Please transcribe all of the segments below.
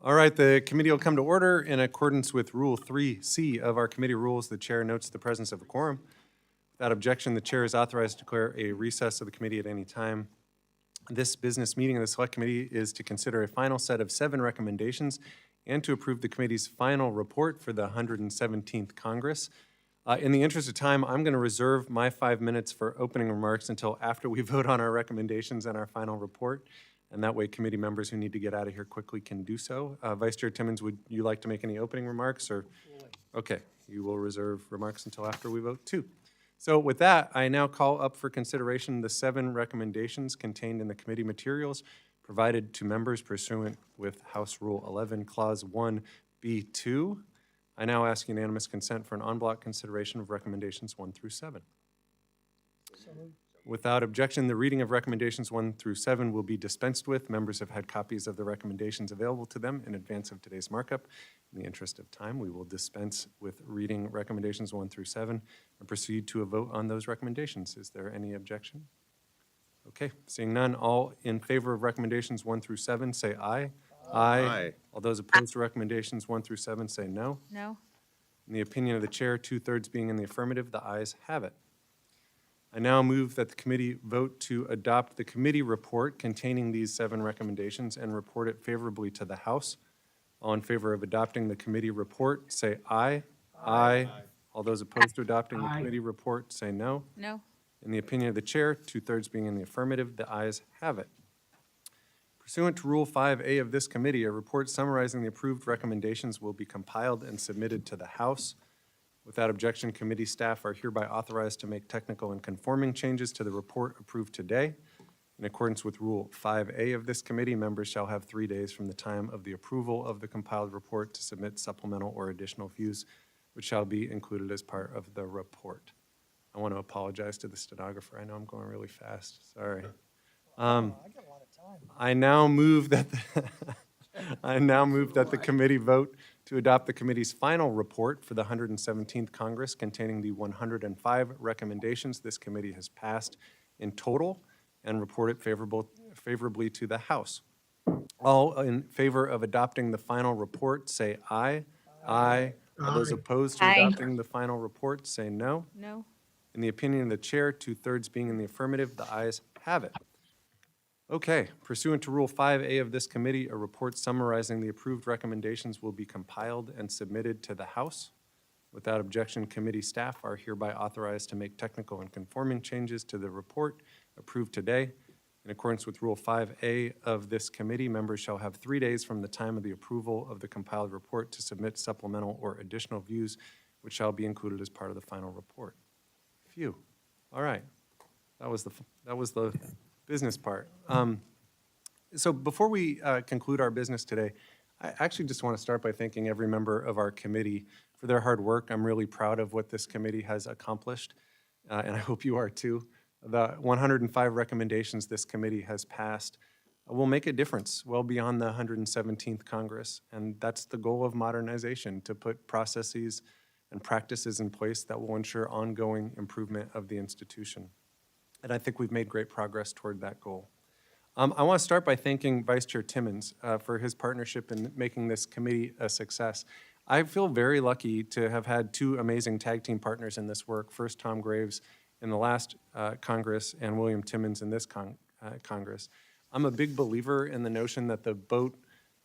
All right, the committee will come to order in accordance with Rule 3C of our committee rules. The chair notes the presence of a quorum. Without objection, the chair is authorized to declare a recess of the committee at any time. This business meeting of the Select Committee is to consider a final set of 7 recommendations and to approve the committee's final report for the 117th Congress. In the interest of time, I'm going to reserve my 5 minutes for opening remarks until after we vote on our recommendations and our final report. And that way committee members who need to get out of here quickly can do so. Vice Chair Timmons, would you like to make any opening remarks? Or okay, you will reserve remarks until after we vote too. So with that, I now call up for consideration the 7 recommendations contained in the committee materials provided to members pursuant with House Rule 11, Clause 1B2. I now ask unanimous consent for an en bloc consideration of recommendations 1 through 7. Without objection, the reading of recommendations 1 through 7 will be dispensed with. Members have had copies of the recommendations available to them in advance of today's markup. In the interest of time, we will dispense with reading recommendations 1 through 7 and proceed to a vote on those recommendations. Is there any objection? Okay, seeing none, all in favor of recommendations 1 through 7 say aye. Aye. All those opposed to recommendations 1 through 7 say no. No. In the opinion of the chair, 2/3 being in the affirmative, the ayes have it. I now move that the committee vote to adopt the committee report containing these 7 recommendations and report it favorably to the House. All in favor of adopting the committee report, say aye. Aye. All those opposed to adopting the committee report, say no. No. In the opinion of the chair, 2/3 being in the affirmative, the ayes have it. Pursuant to Rule 5A of this committee, a report summarizing the approved recommendations will be compiled and submitted to the House. Without objection, committee staff are hereby authorized to make technical and conforming changes to the report approved today. In accordance with Rule 5A of this committee, members shall have 3 days from the time of the approval of the compiled report to submit supplemental or additional views, which shall be included as part of the report. I want to apologize to the stenographer. I know I'm going really fast. Sorry. I now move that the committee vote to adopt the committee's final report for the 117th Congress containing the 105 recommendations this committee has passed in total and report it favorably to the House. All in favor of adopting the final report say aye. Aye. All those opposed to adopting the final report say no. No. In the opinion of the chair, 2/3 being in the affirmative, the ayes have it. Okay, pursuant to Rule 5A of this committee, a report summarizing the approved recommendations will be compiled and submitted to the House. Without objection, committee staff are hereby authorized to make technical and conforming changes to the report approved today. In accordance with Rule 5A of this committee, members shall have 3 days from the time of the approval of the compiled report to submit supplemental or additional views, which shall be included as part of the final report. Phew. All right. That was the business part. So before we conclude our business today, I actually just want to start by thanking every member of our committee for their hard work. I'm really proud of what this committee has accomplished, and I hope you are too. The 105 recommendations this committee has passed will make a difference well beyond the 117th Congress, and that's the goal of modernization, to put processes and practices in place that will ensure ongoing improvement of the institution. And I think we've made great progress toward that goal. I want to start by thanking Vice Chair Timmons for his partnership in making this committee a success. I feel very lucky to have had 2 amazing tag team partners in this work. First, Tom Graves in the last Congress and William Timmons in this Congress. I'm a big believer in the notion that the boat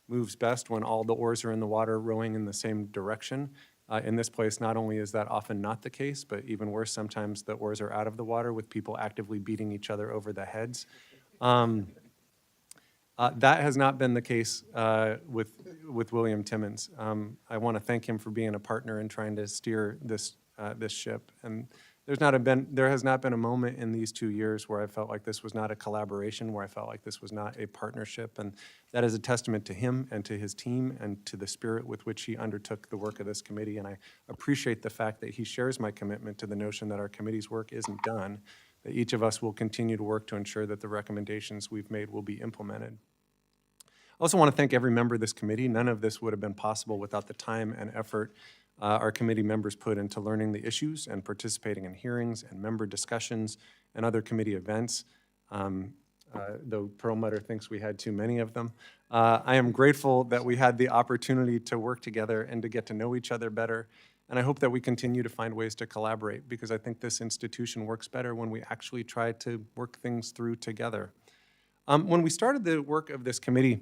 moves best when all the oars are in the water rowing in the same direction. In this place, not only is that often not the case, but even worse, sometimes the oars are out of the water with people actively beating each other over the heads. That has not been the case with William Timmons. I want to thank him for being a partner in trying to steer this ship. And there has not been a moment in these 2 years where I felt like this was not a collaboration, where I felt like this was not a partnership. And that is a testament to him and to his team and to the spirit with which he undertook the work of this committee. And I appreciate the fact that he shares my commitment to the notion that our committee's work isn't done, that each of us will continue to work to ensure that the recommendations we've made will be implemented. I also want to thank every member of this committee. None of this would have been possible without the time and effort our committee members put into learning the issues and participating in hearings and member discussions and other committee events. Though Perlmutter thinks we had too many of them. I am grateful that we had the opportunity to work together and to get to know each other better. And I hope that we continue to find ways to collaborate, because I think this institution works better when we actually try to work things through together. When we started the work of this committee,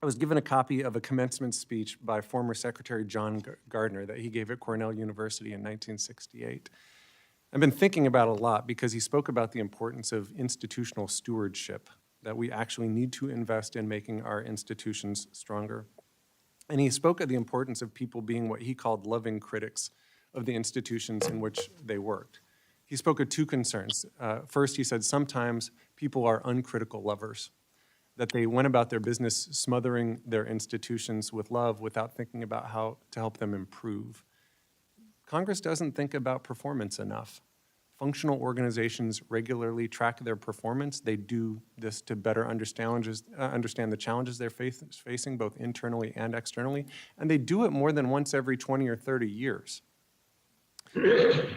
I was given a copy of a commencement speech by former Secretary John Gardner that he gave at Cornell University in 1968. I've been thinking about it a lot because he spoke about the importance of institutional stewardship, that we actually need to invest in making our institutions stronger. And he spoke of the importance of people being what he called loving critics of the institutions in which they worked. He spoke of two concerns. First, he said sometimes people are uncritical lovers, that they went about their business smothering their institutions with love without thinking about how to help them improve. Congress doesn't think about performance enough. Functional organizations regularly track their performance. They do this to better understand the challenges they're facing, both internally and externally, and they do it more than once every 20 or 30 years.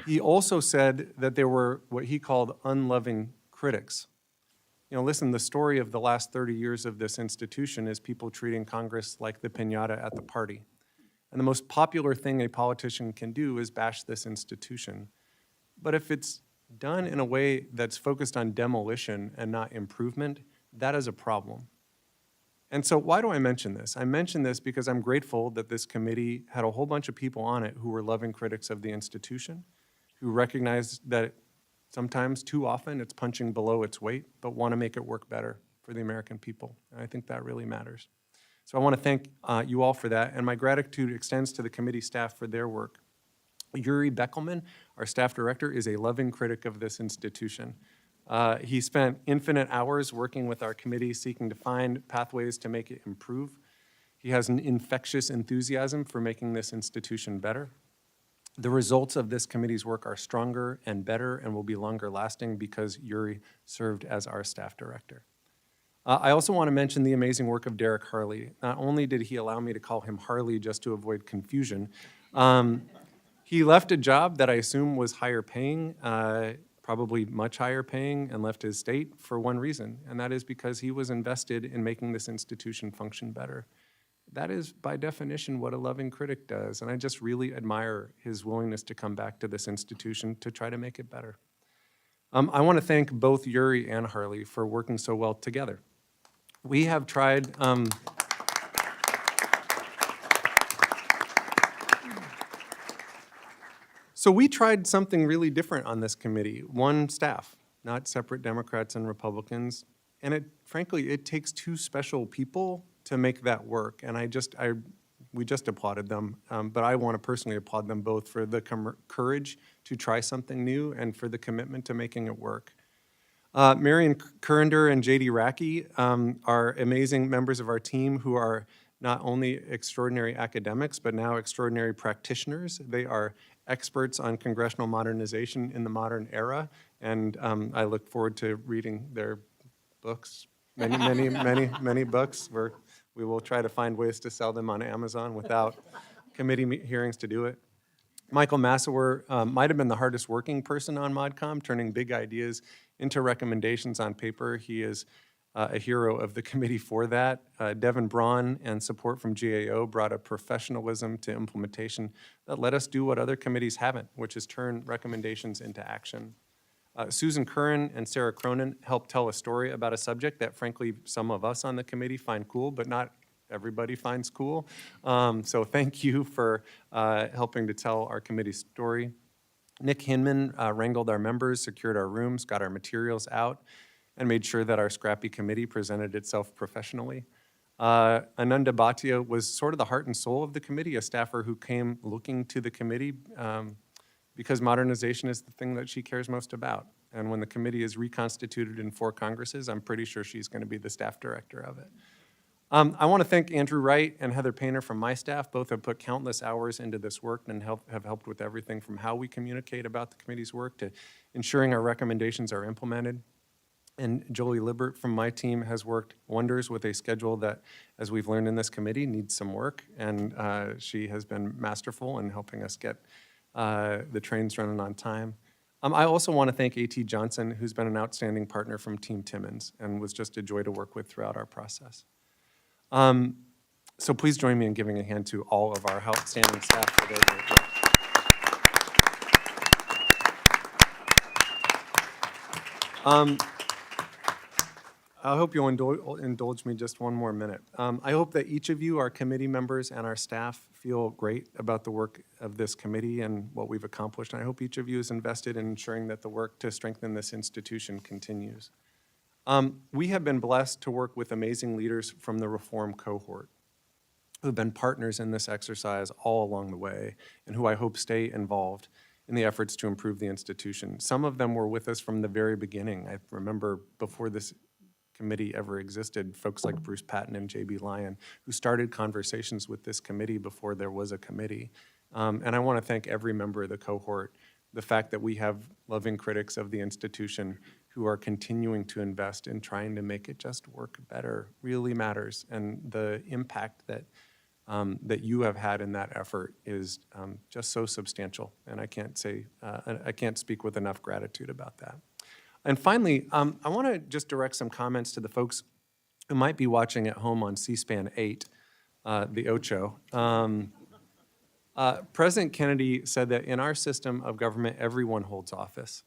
He also said that there were what he called unloving critics. You know, listen, the story of the last 30 years of this institution is people treating Congress like the piñata at the party. And the most popular thing a politician can do is bash this institution. But if it's done in a way that's focused on demolition and not improvement, that is a problem. And so why do I mention this? I mention this because I'm grateful that this committee had a whole bunch of people on it who were loving critics of the institution, who recognized that sometimes, too often, it's punching below its weight, but want to make it work better for the American people. And I think that really matters. So I want to thank you all for that, and my gratitude extends to the committee staff for their work. Yuri Beckelman, our staff director, is a loving critic of this institution. He spent infinite hours working with our committee, seeking to find pathways to make it improve. He has an infectious enthusiasm for making this institution better. The results of this committee's work are stronger and better and will be longer lasting because Yuri served as our staff director. I also want to mention the amazing work of Derek Harley. Not only did he allow me to call him Harley just to avoid confusion, he left a job that I assume was higher paying, probably much higher paying, and left his state for one reason, and that is because he was invested in making this institution function better. That is, by definition, what a loving critic does, and I just really admire his willingness to come back to this institution to try to make it better. I want to thank both Yuri and Harley for working so well together. We have tried... So we tried something really different on this committee, one staff, not separate Democrats and Republicans, and frankly, it takes two special people to make that work, and we just applauded them, but I want to personally applaud them both for the courage to try something new and for the commitment to making it work. Marion Currender and J.D. Racky are amazing members of our team who are not only extraordinary academics, but now extraordinary practitioners. They are experts on congressional modernization in the modern era, and I look forward to reading their books, many books. We will try to find ways to sell them on Amazon without committee hearings to do it. Michael Massawer might have been the hardest working person on ModCom, turning big ideas into recommendations on paper. He is a hero of the committee for that. Devin Braun and support from GAO brought a professionalism to implementation that let us do what other committees haven't, which is turn recommendations into action. Susan Curran and Sarah Cronin helped tell a story about a subject that, frankly, some of us on the committee find cool, but not everybody finds cool. So thank you for helping to tell our committee story. Nick Hinman wrangled our members, secured our rooms, got our materials out, and made sure that our scrappy committee presented itself professionally. Ananda Bhatia was sort of the heart and soul of the committee, a staffer who came looking to the committee because modernization is the thing that she cares most about. And when the committee is reconstituted in 4 Congresses, I'm pretty sure she's going to be the staff director of it. I want to thank Andrew Wright and Heather Painter from my staff. Both have put countless hours into this work and have helped with everything from how we communicate about the committee's work to ensuring our recommendations are implemented. And Jolie Libert from my team has worked wonders with a schedule that, as we've learned in this committee, needs some work. And she has been masterful in helping us get the trains running on time. I also want to thank A.T. Johnson, who's been an outstanding partner from Team Timmons and was just a joy to work with throughout our process. So please join me in giving a hand to all of our outstanding staff for their great work. I hope you'll indulge me just one more minute. I hope that each of you, our committee members and our staff, feel great about the work of this committee and what we've accomplished. And I hope each of you is invested in ensuring that the work to strengthen this institution continues. We have been blessed to work with amazing leaders from the reform cohort who've been partners in this exercise all along the way and who I hope stay involved in the efforts to improve the institution. Some of them were with us from the very beginning. I remember before this committee ever existed, folks like Bruce Patton and J.B. Lyon, who started conversations with this committee before there was a committee. And I want to thank every member of the cohort. The fact that we have loving critics of the institution who are continuing to invest in trying to make it just work better really matters. And the impact that that you have had in that effort is just so substantial. And I can't speak with enough gratitude about that. And finally, I want to just direct some comments to the folks who might be watching at home on C-SPAN 8, the Ocho. President Kennedy said that in our system of government, everyone holds office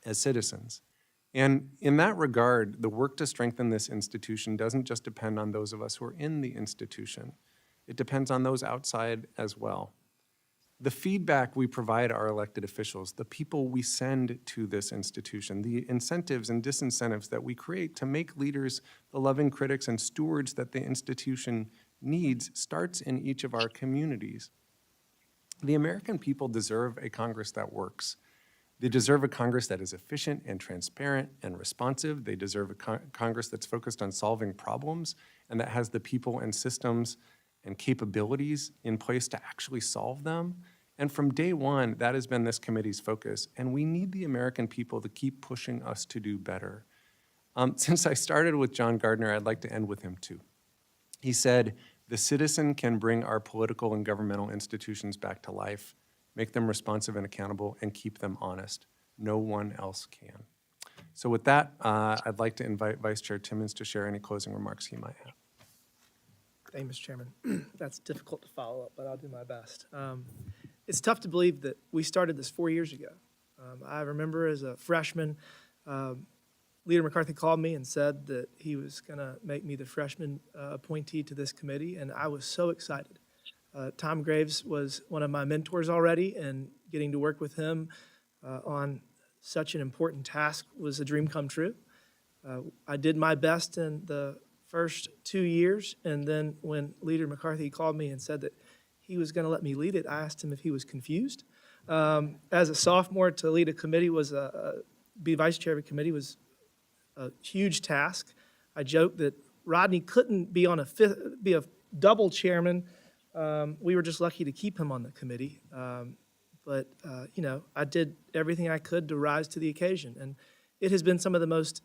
as citizens. And in that regard, the work to strengthen this institution doesn't just depend on those of us who are in the institution. It depends on those outside as well. The feedback we provide our elected officials, the people we send to this institution, the incentives and disincentives that we create to make leaders the loving critics and stewards that the institution needs starts in each of our communities. The American people deserve a Congress that works. They deserve a Congress that is efficient and transparent and responsive. They deserve a Congress that's focused on solving problems and that has the people and systems and capabilities in place to actually solve them. And from day one, that has been this committee's focus. And we need the American people to keep pushing us to do better. Since I started with John Gardner, I'd like to end with him too. He said, "The citizen can bring our political and governmental institutions back to life, make them responsive and accountable, and keep them honest. No one else can." So with that, I'd like to invite Vice Chair Timmons to share any closing remarks he might have. Thank you, Mr. Chairman. That's difficult to follow up, but I'll do my best. It's tough to believe that we started this 4 years ago. I remember as a freshman, Leader McCarthy called me and said that he was going to make me the freshman appointee to this committee, and I was so excited. Tom Graves was one of my mentors already, and getting to work with him on such an important task was a dream come true. I did my best in the first 2 years, and then when Leader McCarthy called me and said that he was going to let me lead it, I asked him if he was confused. As a sophomore, to lead a committee be vice chair of a committee was a huge task. I joked that Rodney couldn't be be a double chairman. We were just lucky to keep him on the committee. But I did everything I could to rise to the occasion, and it has been some of the most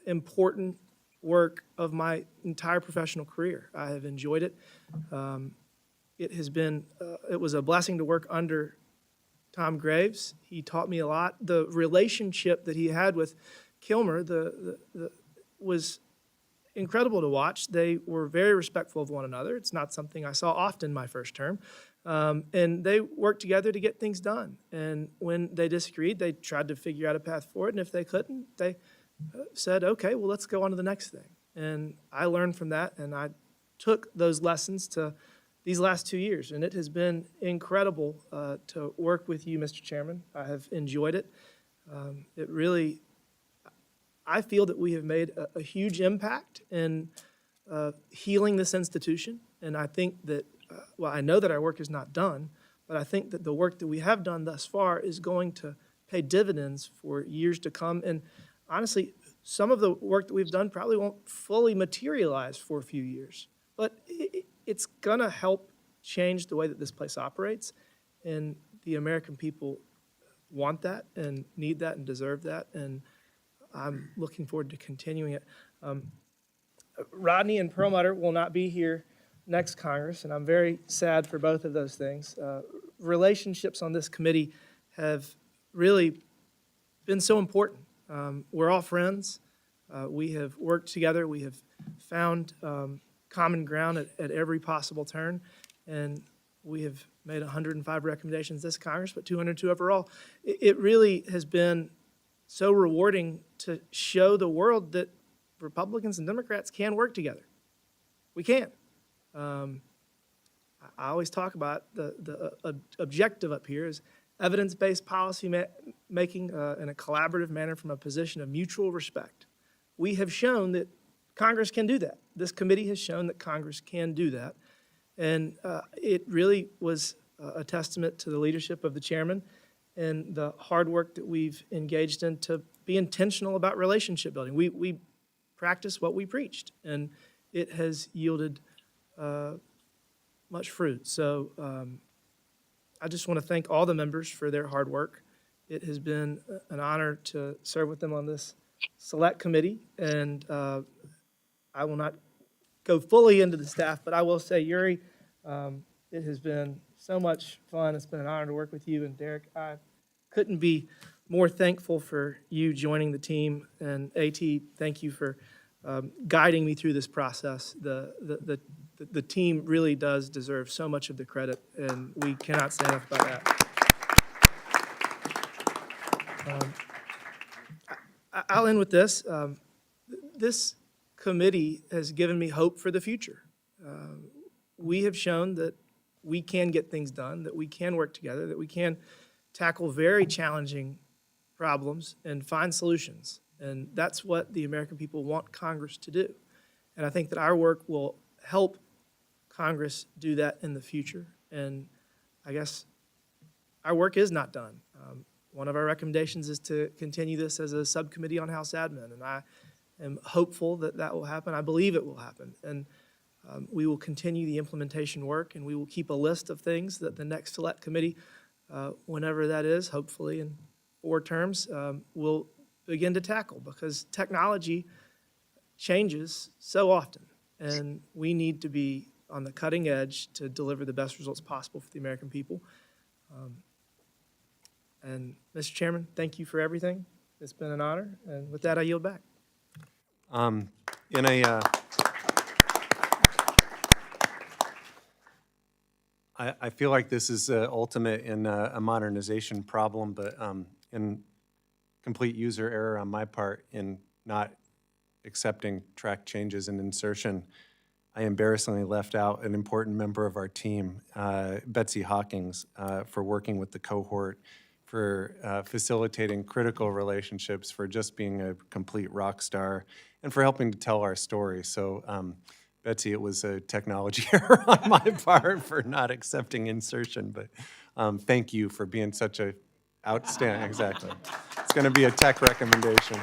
important work of my entire professional career. I have enjoyed it. It was a blessing to work under Tom Graves. He taught me a lot. The relationship that he had with Kilmer was incredible to watch. They were very respectful of one another. It's not something I saw often my first term. And they worked together to get things done. And when they disagreed, they tried to figure out a path forward. And if they couldn't, they said, okay, well, let's go on to the next thing. And I learned from that, and I took those lessons to these last 2 years. And it has been incredible to work with you, Mr. Chairman. I have enjoyed it. I feel that we have made a huge impact in healing this institution. And I think that, I know that our work is not done, but I think that the work that we have done thus far is going to pay dividends for years to come. And honestly, some of the work that we've done probably won't fully materialize for a few years, but it's gonna help change the way that this place operates, and the American people want that and need that and deserve that, and I'm looking forward to continuing it. Rodney and Perlmutter will not be here next Congress, and I'm very sad for both of those things. Relationships on this committee have really been so important. We're all friends. We have worked together. We have found common ground at every possible turn. And we have made 105 recommendations this Congress, but 202 overall. It really has been so rewarding to show the world that Republicans and Democrats can work together. We can. I always talk about the objective up here is evidence-based policy making in a collaborative manner from a position of mutual respect. We have shown that Congress can do that. This committee has shown that Congress can do that. And it really was a testament to the leadership of the chairman and the hard work that we've engaged in to be intentional about relationship building. We practice what we preached, and it has yielded much fruit. So I just want to thank all the members for their hard work. It has been an honor to serve with them on this select committee, and I will not go fully into the staff, but I will say, Yuri, it has been so much fun. It's been an honor to work with you. And Derek, I couldn't be more thankful for you joining the team. And AT, thank you for guiding me through this process. The team really does deserve so much of the credit, and we cannot say enough about that. I'll end with this. This committee has given me hope for the future. We have shown that we can get things done, that we can work together, that we can tackle very challenging problems and find solutions. And that's what the American people want Congress to do. And I think that our work will help Congress do that in the future. And I guess our work is not done. One of our recommendations is to continue this as a subcommittee on House admin, and I am hopeful that that will happen. I believe it will happen. And we will continue the implementation work, and we will keep a list of things that the next select committee, whenever that is, hopefully in 4 terms, will begin to tackle, because technology changes so often, and we need to be on the cutting edge to deliver the best results possible for the American people. And Mr. Chairman, thank you for everything. It's been an honor, and with that, I yield back. I feel like this is ultimate in a modernization problem, but in complete user error on my part in not accepting track changes and insertion, I embarrassingly left out an important member of our team, Betsy Hawkins, for working with the cohort, for facilitating critical relationships, for just being a complete rock star, and for helping to tell our story. So, Betsy, it was a technology error on my part for not accepting insertion, but thank you for being such a outstanding, exactly. It's going to be a tech recommendation.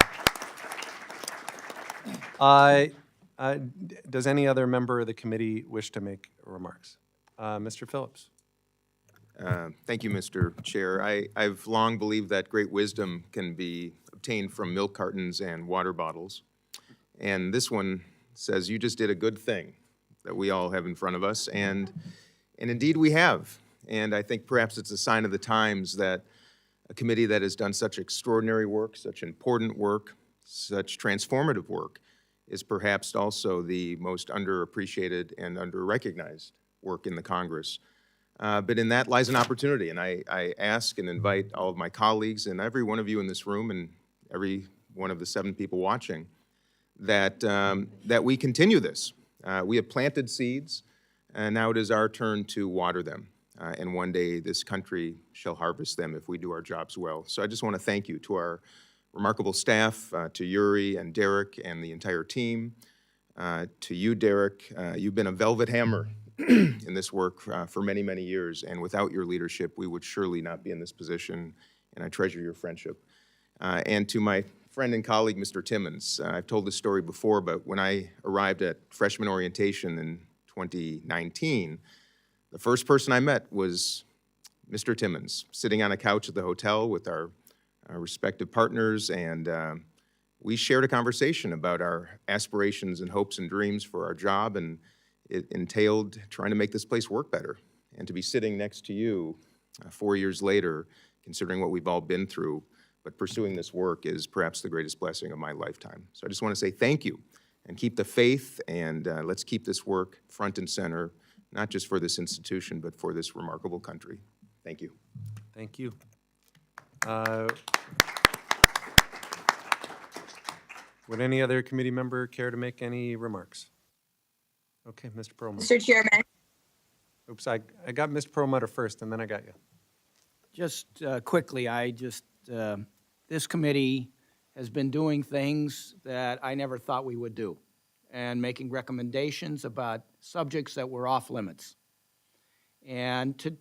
Does any other member of the committee wish to make remarks? Mr. Phillips. Thank you, Mr. Chair. I've long believed that great wisdom can be obtained from milk cartons and water bottles. And this one says, you just did a good thing that we all have in front of us. And indeed we have. And I think perhaps it's a sign of the times that a committee that has done such extraordinary work, such important work, such transformative work, is perhaps also the most underappreciated and underrecognized work in the Congress. But in that lies an opportunity, and I ask and invite all of my colleagues and every one of you in this room and every one of the 7 people watching that we continue this. We have planted seeds, and now it is our turn to water them. And one day this country shall harvest them if we do our jobs well. So I just want to thank you to our remarkable staff, to Yuri and Derek and the entire team. To you, Derek, you've been a velvet hammer in this work for many, many years, and without your leadership, we would surely not be in this position, and I treasure your friendship. And to my friend and colleague, Mr. Timmons, I've told this story before, but when I arrived at freshman orientation in 2019, the first person I met was Mr. Timmons, sitting on a couch at the hotel with our respective partners, and we shared a conversation about our aspirations and hopes and dreams for our job, and it entailed trying to make this place work better. And to be sitting next to you 4 years later, considering what we've all been through, but pursuing this work is perhaps the greatest blessing of my lifetime. So I just want to say thank you and keep the faith, and let's keep this work front and center, not just for this institution, but for this remarkable country. Thank you. Thank you. Would any other committee member care to make any remarks? Okay, Mr. Perlmutter. Mr. Chairman, Oops, I got Mr. Perlmutter first, and then I got you. Just quickly, this committee has been doing things that I never thought we would do, and making recommendations about subjects that were off limits, and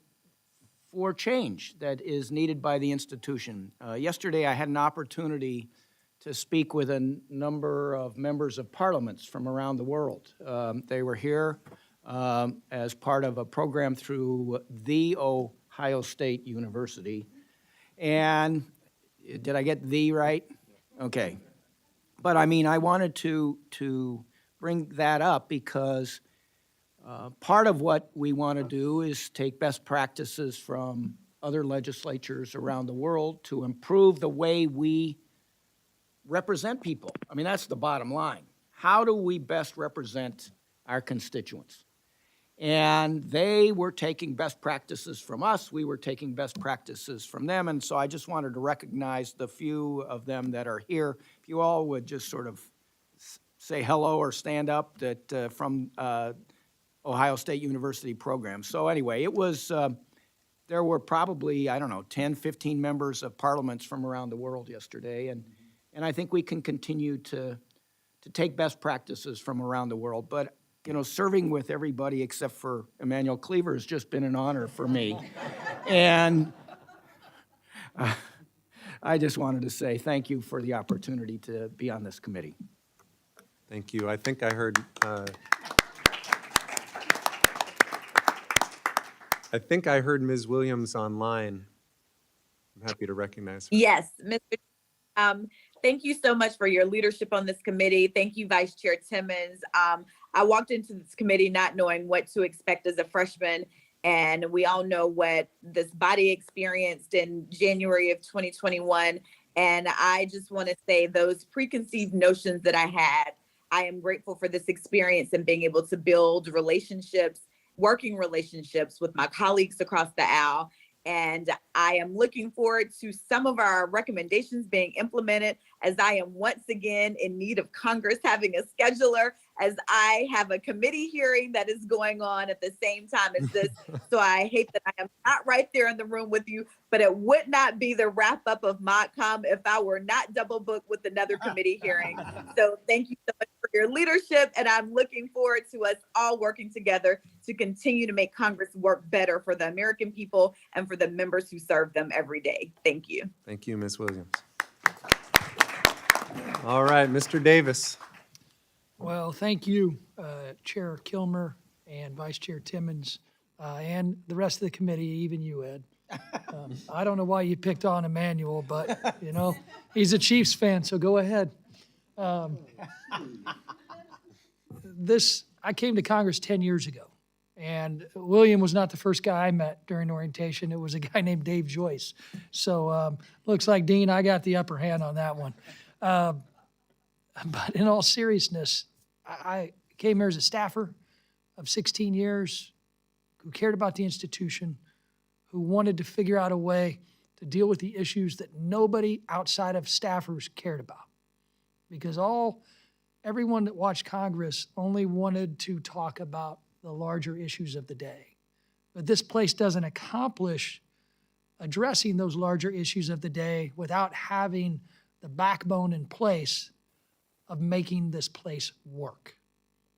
for change that is needed by the institution. Yesterday, I had an opportunity to speak with a number of members of parliaments from around the world. They were here as part of a program through the Ohio State University. And did I get "the" right? Okay. But I mean, I wanted to bring that up because part of what we want to do is take best practices from other legislatures around the world to improve the way we represent people. I mean, that's the bottom line. How do we best represent our constituents? And they were taking best practices from us. We were taking best practices from them. And so I just wanted to recognize the few of them that are here. If you all would just sort of say hello or stand up that from Ohio State University program. So anyway, it was, there were probably, I don't know, 10, 15 members of parliaments from around the world yesterday. And I think we can continue to take best practices from around the world. But, you know, serving with everybody except for Emmanuel Cleaver has just been an honor for me. And I just wanted to say thank you for the opportunity to be on this committee. Thank you. I think I heard Ms. Williams online. I'm happy to recognize her. yes, Mr. Thank you so much for your leadership on this committee. Thank you, Vice Chair Timmons. I walked into this committee not knowing what to expect as a freshman, and we all know what this body experienced in January of 2021. And I just want to say those preconceived notions that I had, I am grateful for this experience and being able to build relationships, working relationships with my colleagues across the aisle. And I am looking forward to some of our recommendations being implemented, as I am once again in need of Congress having a scheduler, as I have a committee hearing that is going on at the same time as this. So I hate that I am not right there in the room with you, but it would not be the wrap up of ModCom if I were not double booked with another committee hearing. So thank you so much for your leadership, and I'm looking forward to us all working together to continue to make Congress work better for the American people and for the members who serve them every day. Thank you. Thank you, Ms. Williams. All right, Mr. Davis. Well, thank you, Chair Kilmer and Vice Chair Timmons, and the rest of the committee, even you, Ed. I don't know why you picked on Emmanuel, but, you know, he's a Chiefs fan, so go ahead. I came to Congress 10 years ago, and William was not the first guy I met during orientation. It was a guy named Dave Joyce. So looks like, Dean, I got the upper hand on that one. But in all seriousness, I came here as a staffer of 16 years who cared about the institution, who wanted to figure out a way to deal with the issues that nobody outside of staffers cared about. Because everyone that watched Congress only wanted to talk about the larger issues of the day. But this place doesn't accomplish addressing those larger issues of the day without having the backbone in place of making this place work.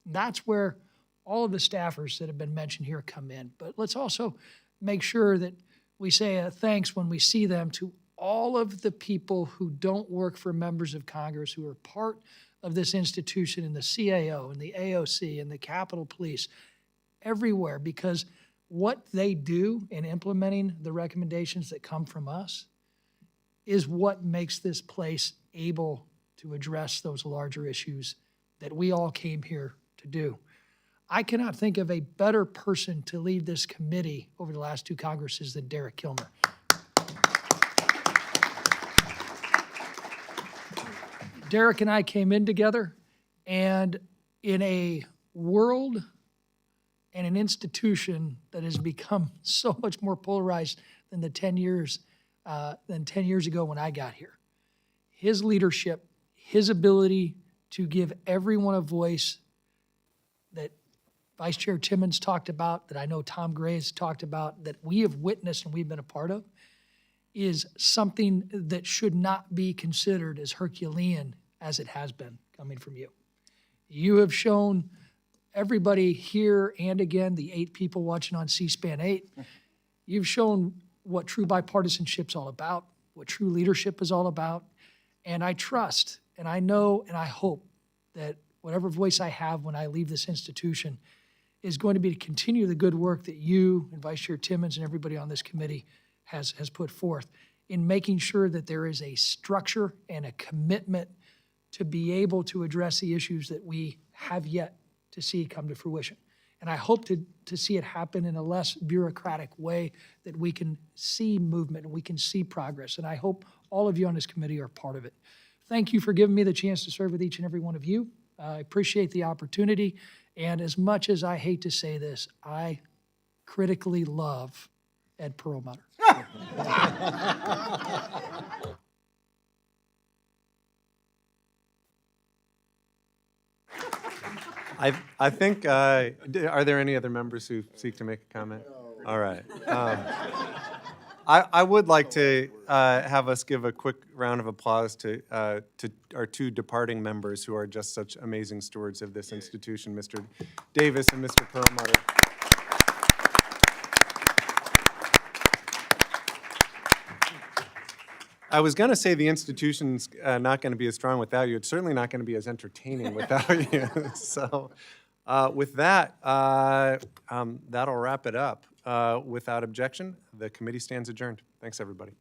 That's where all of the staffers that have been mentioned here come in. But let's also make sure that we say a thanks when we see them to all of the people who don't work for members of Congress, who are part of this institution in the CAO and the AOC and the Capitol Police, everywhere, because what they do in implementing the recommendations that come from us is what makes this place able to address those larger issues that we all came here to do. I cannot think of a better person to lead this committee over the last two Congresses than Derek Kilmer. Derek and I came in together, And in a world and an institution that has become so much more polarized than 10 years ago when I got here, his leadership, his ability to give everyone a voice that Vice Chair Timmons talked about, that I know Tom Gray has talked about, that we have witnessed and we've been a part of, is something that should not be considered as Herculean as it has been coming from you. You have shown everybody here and again, the 8 people watching on C-SPAN 8, you've shown what true bipartisanship's all about, what true leadership is all about. And I trust, and I know, and I hope that whatever voice I have when I leave this institution is going to be to continue the good work that you and Vice Chair Timmons and everybody on this committee has put forth in making sure that there is a structure and a commitment to be able to address the issues that we have yet to see come to fruition. And I hope to see it happen in a less bureaucratic way, that we can see movement and we can see progress. And I hope all of you on this committee are part of it. Thank you for giving me the chance to serve with each and every one of you. I appreciate the opportunity. And as much as I hate to say this, I critically love Ed Perlmutter. I think, are there any other members who seek to make a comment? All right. I would like to have us give a quick round of applause to our 2 departing members who are just such amazing stewards of this institution, Mr. Davis and Mr. Perlmutter. I was going to say the institution's not going to be as strong without you. It's certainly not going to be as entertaining without you. So with that, that'll wrap it up. Without objection, the committee stands adjourned. Thanks, everybody.